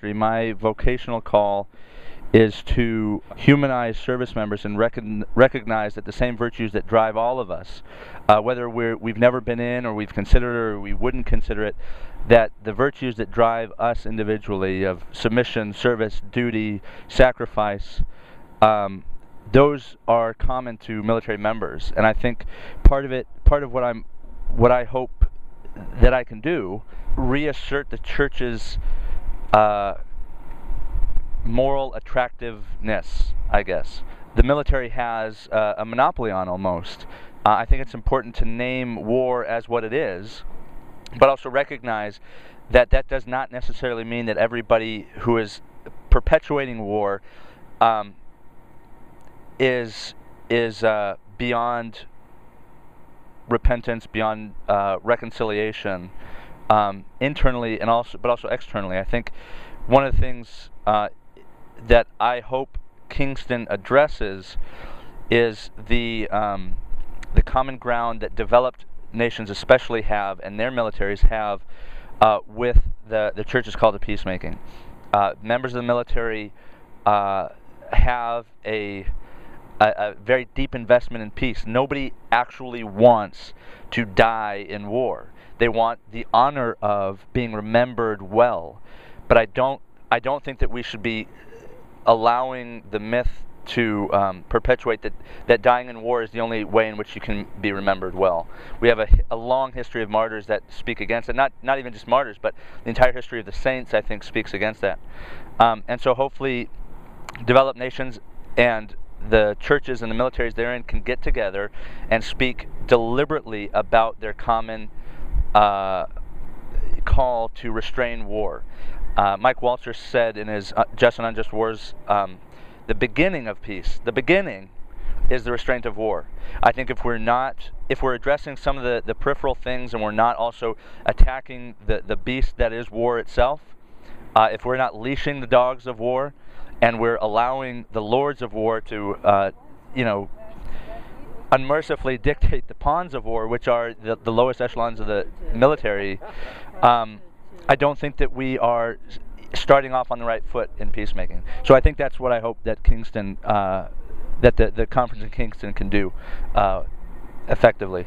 ministry, my vocational call is to humanize service members and recognize that the same virtues that drive all of us, whether we've never been in or we've considered it or we wouldn't consider it, that the virtues that drive us individually of submission, service, duty, sacrifice, those are common to military members. And I think part of what I hope that I can do, reassert the church's moral attractiveness, I guess. The military has a monopoly on almost. I think it's important to name war as what it is, but also recognize that that does not necessarily mean that everybody who is perpetuating war is beyond repentance, beyond reconciliation, internally and but also externally. I think one of the things that I hope Kingston addresses is the common ground that developed nations especially have, and their militaries have, with the church's call to peacemaking. Members of the military have a very deep investment in peace. Nobody actually wants to die in war. They want the honor of being remembered well. But I don't think that we should be allowing the myth to perpetuate that dying in war is the only way in which you can be remembered well. We have a long history of martyrs that speak against it. Not even just martyrs, but the entire history of the saints, I think, speaks against that. And so hopefully developed nations and the churches and the militaries therein can get together and speak deliberately about their common call to restrain war. Mike Walzer said in his Just and Unjust Wars, the beginning of peace, the beginning is the restraint of war. I think if we're addressing some of the peripheral things and we're not also attacking the beast that is war itself, if we're not leashing the dogs of war, and we're allowing the lords of war to, unmercifully dictate the pawns of war, which are the lowest echelons of the military, I don't think that we are starting off on the right foot in peacemaking. So I think that's what I hope that Kingston, that the conference in Kingston can do effectively.